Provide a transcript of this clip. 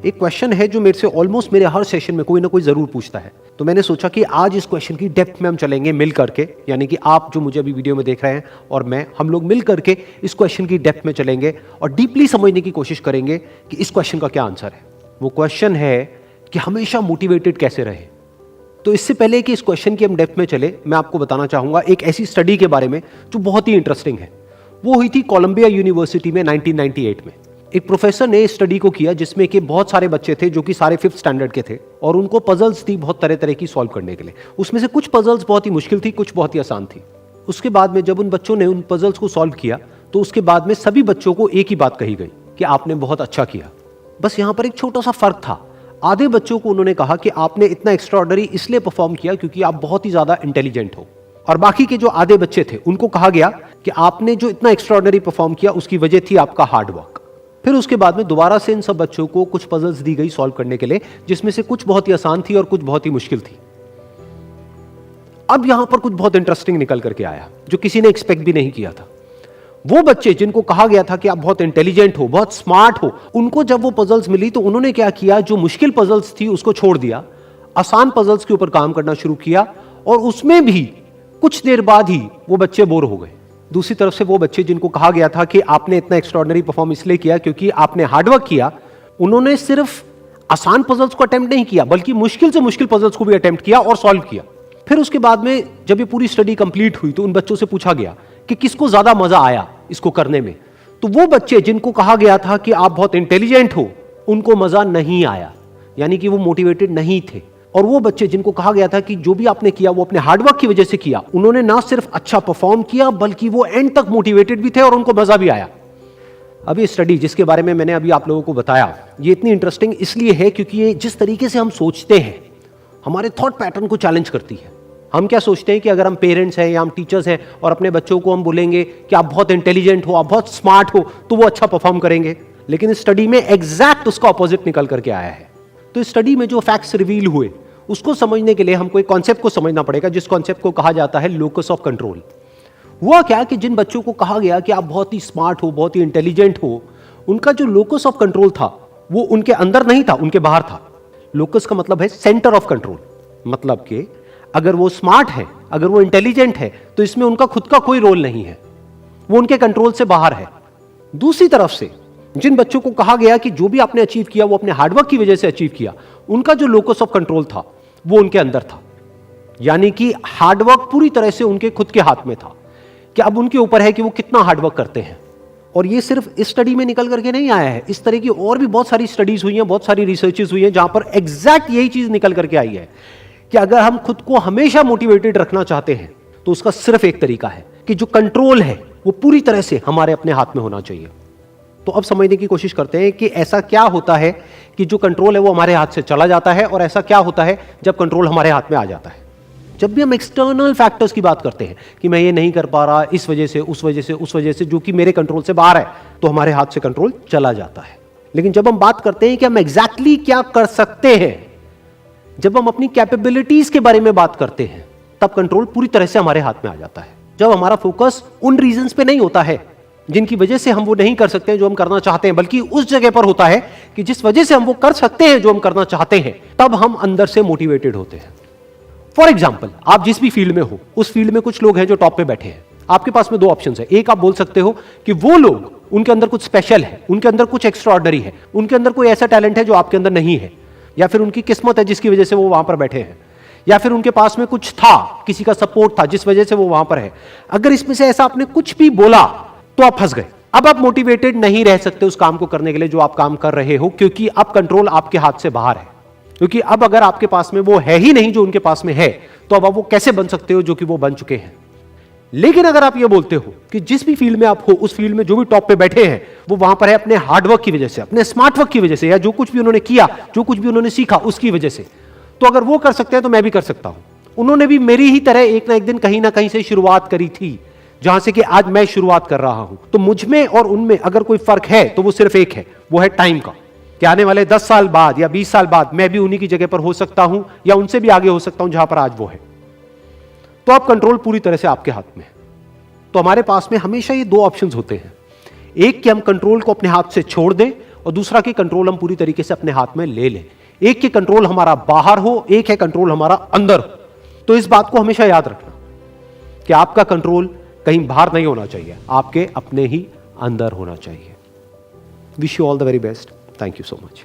एक क्वेश्चन है जो मेरे से ऑलमोस्ट मेरे हर सेशन में कोई ना कोई जरूर पूछता है, तो मैंने सोचा कि आज इस क्वेश्चन की डेप्थ में हम चलेंगे मिल करके, यानी कि आप जो मुझे अभी वीडियो में देख रहे हैं और मैं, हम लोग मिल करके इस क्वेश्चन की डेप्थ में चलेंगे और डीपली समझने की कोशिश करेंगे कि इस क्वेश्चन का क्या आंसर है। वो क्वेश्चन है कि हमेशा मोटिवेटेड कैसे रहे। तो इससे पहले कि इस क्वेश्चन की हम डेप्थ में चले, मैं आपको बताना चाहूंगा एक ऐसी स्टडी के बारे में जो बहुत ही इंटरेस्टिंग है। वो हुई थी कोलंबिया यूनिवर्सिटी में 1998 में। एक प्रोफेसर ने स्टडी को किया जिसमें कि बहुत सारे बच्चे थे जो कि सारे 5th स्टैंडर्ड के थे और उनको पजल्स थी बहुत तरह तरह की सॉल्व करने के लिए। उसमें से कुछ पजल्स बहुत ही मुश्किल थी, कुछ बहुत ही आसान थी। उसके बाद में जब उन बच्चों ने उन पजल्स को सॉल्व किया तो उसके बाद में सभी बच्चों को एक ही बात कही गई कि आपने बहुत अच्छा किया। बस यहां पर एक छोटा सा फर्क था। आधे बच्चों को उन्होंने कहा कि आपने इतना एक्स्ट्राऑर्डिनरी इसलिए परफॉर्म किया क्योंकि आप बहुत ही ज्यादा इंटेलिजेंट हो, और बाकी के जो आधे बच्चे थे उनको कहा गया कि आपने जो इतना एक्स्ट्राऑर्डिनरी परफॉर्म किया उसकी वजह थी आपका हार्ड वर्क। फिर उसके बाद में दोबारा से इन सब बच्चों को कुछ पजल्स दी गई सॉल्व करने के लिए, जिसमें से कुछ बहुत ही आसान थी और कुछ बहुत ही मुश्किल थी। अब यहां पर कुछ बहुत इंटरेस्टिंग निकल करके आया जो किसी ने एक्सपेक्ट भी नहीं किया था। वो बच्चे जिनको कहा गया था कि आप बहुत इंटेलिजेंट हो, बहुत स्मार्ट हो, उनको जब वो पजल्स मिली तो उन्होंने क्या किया, जो मुश्किल पजल्स थी उसको छोड़ दिया, आसान पजल्स के ऊपर काम करना शुरू किया, और उसमें भी कुछ देर बाद ही वो बच्चे बोर हो गए। दूसरी तरफ से वो बच्चे जिनको कहा गया था कि आपने इतना एक्स्ट्राऑर्डिनरी परफॉर्म इसलिए किया क्योंकि आपने हार्डवर्क किया, उन्होंने सिर्फ आसान पजल्स को अटेम्प्ट नहीं किया बल्कि मुश्किल से मुश्किल पजल्स को भी अटेम्प्ट किया और सॉल्व किया। फिर उसके बाद में जब ये पूरी स्टडी कंप्लीट हुई तो उन बच्चों से पूछा गया कि किसको ज्यादा मजा आया इसको करने में। तो वो बच्चे जिनको कहा गया था कि आप बहुत इंटेलिजेंट हो, उनको मजा नहीं आया, यानी कि वो मोटिवेटेड नहीं थे। और वो बच्चे जिनको कहा गया था कि जो भी आपने किया वो अपने हार्डवर्क की वजह से किया, उन्होंने ना सिर्फ अच्छा परफॉर्म किया बल्कि वो एंड तक मोटिवेटेड भी थे और उनको मजा भी आया। अब ये स्टडी जिसके बारे में मैंने अभी आप लोगों को बताया, ये इतनी इंटरेस्टिंग इसलिए है क्योंकि ये जिस तरीके से हम सोचते हैं, हमारे थॉट पैटर्न को चैलेंज करती है। हम क्या सोचते हैं कि अगर हम पेरेंट्स हैं या हम टीचर्स हैं और अपने बच्चों को हम बोलेंगे कि आप बहुत इंटेलिजेंट हो, आप बहुत स्मार्ट हो, तो वो अच्छा परफॉर्म करेंगे। लेकिन इस स्टडी में एग्जैक्ट उसका ऑपोजिट निकल करके आया है। तो इस स्टडी में जो फैक्ट्स रिवील हुए उसको समझने के लिए हमको एक कॉन्सेप्ट को समझना पड़ेगा, जिस कॉन्सेप्ट को कहा जाता है लोकस ऑफ कंट्रोल। हुआ क्या कि जिन बच्चों को कहा गया कि आप बहुत ही स्मार्ट हो, बहुत ही इंटेलिजेंट हो, उनका जो लोकस ऑफ कंट्रोल था वो उनके अंदर नहीं था, उनके बाहर था। लोकस का मतलब है सेंटर ऑफ कंट्रोल, मतलब कि अगर वो स्मार्ट है, अगर वो इंटेलिजेंट है, तो इसमें उनका खुद का कोई रोल नहीं है, वो उनके कंट्रोल से बाहर है। दूसरी तरफ से जिन बच्चों को कहा गया कि जो भी आपने अचीव किया वो अपने हार्डवर्क की वजह से अचीव किया, उनका जो लोकस ऑफ कंट्रोल था वो उनके अंदर था, यानी कि हार्डवर्क पूरी तरह से उनके खुद के हाथ में था कि अब उनके ऊपर है कि वो कितना हार्डवर्क करते हैं। और ये सिर्फ इस स्टडी में निकल करके नहीं आया है, इस तरह की और भी बहुत सारी स्टडीज हुई हैं, बहुत सारी रिसर्चेस हुई हैं जहां पर एग्जैक्ट यही चीज निकल करके आई है कि अगर हम खुद को हमेशा मोटिवेटेड रखना चाहते हैं तो उसका सिर्फ एक तरीका है कि जो कंट्रोल है वो पूरी तरह से हमारे अपने हाथ में होना चाहिए। तो अब समझने की कोशिश करते हैं कि ऐसा क्या होता है कि जो कंट्रोल है वो हमारे हाथ से चला जाता है, और ऐसा क्या होता है जब कंट्रोल हमारे हाथ में आ जाता है। जब भी हम एक्सटर्नल फैक्टर्स की बात करते हैं कि मैं ये नहीं कर पा रहा इस वजह से, उस वजह से, उस वजह से, जो कि मेरे कंट्रोल से बाहर है, तो हमारे हाथ से कंट्रोल चला जाता है। लेकिन जब हम बात करते हैं कि हम एग्जैक्टली क्या कर सकते हैं, जब हम अपनी कैपेबिलिटीज के बारे में बात करते हैं, तब कंट्रोल पूरी तरह से हमारे हाथ में आ जाता है। जब हमारा फोकस उन रीजंस पे नहीं होता है जिनकी वजह से हम वो नहीं कर सकते जो हम करना चाहते हैं, बल्कि उस जगह पर होता है कि जिस वजह से हम वो कर सकते हैं जो हम करना चाहते हैं, तब हम अंदर से मोटिवेटेड होते हैं। फॉर एग्जाम्पल, आप जिस भी फील्ड में हो, उस फील्ड में कुछ लोग हैं जो टॉप पे बैठे हैं। आपके पास में दो ऑप्शन है। एक, आप बोल सकते हो कि वो लोग, उनके अंदर कुछ स्पेशल है, उनके अंदर कुछ एक्स्ट्राऑर्डिनरी है, उनके अंदर कोई ऐसा टैलेंट है जो आपके अंदर नहीं है, या फिर उनकी किस्मत है जिसकी वजह से वो वहां पर बैठे हैं, या फिर उनके पास में कुछ था, किसी का सपोर्ट था जिस वजह से वो वहां पर है। अगर इसमें से ऐसा आपने कुछ भी बोला तो आप फंस गए। अब आप मोटिवेटेड नहीं रह सकते उस काम को करने के लिए जो आप काम कर रहे हो, क्योंकि अब कंट्रोल आपके हाथ से बाहर है। क्योंकि अब अगर आपके पास में वो है ही नहीं जो उनके पास में है, तो अब आप वो कैसे बन सकते हो जो कि वो बन चुके हैं। लेकिन अगर आप ये बोलते हो कि जिस भी फील्ड में आप हो, उस फील्ड में जो भी टॉप पे बैठे हैं वो वहां पर है अपने हार्डवर्क की वजह से, अपने स्मार्ट वर्क की वजह से, या जो कुछ भी उन्होंने किया, जो कुछ भी उन्होंने सीखा उसकी वजह से, तो अगर वो कर सकते हैं तो मैं भी कर सकता हूं। उन्होंने भी मेरी ही तरह एक ना एक दिन कहीं ना कहीं से शुरुआत करी थी, जहां से कि आज मैं शुरुआत कर रहा हूं। तो मुझ में और उनमें अगर कोई फर्क है तो वो सिर्फ एक है, वो है टाइम का, कि आने वाले 10 साल बाद या 20 साल बाद मैं भी उन्हीं की जगह पर हो सकता हूं या उनसे भी आगे हो सकता हूं जहां पर आज वो है। तो अब कंट्रोल पूरी तरह से आपके हाथ में है। तो हमारे पास में हमेशा ये दो ऑप्शंस होते हैं, एक कि हम कंट्रोल को अपने हाथ से छोड़ दें और दूसरा कि कंट्रोल हम पूरी तरीके से अपने हाथ में ले लें। एक कि कंट्रोल हमारा बाहर हो, एक है कंट्रोल हमारा अंदर हो। तो इस बात को हमेशा याद रखना कि आपका कंट्रोल कहीं बाहर नहीं होना चाहिए, आपके अपने ही अंदर होना चाहिए। Wish you all the very best. Thank you so much.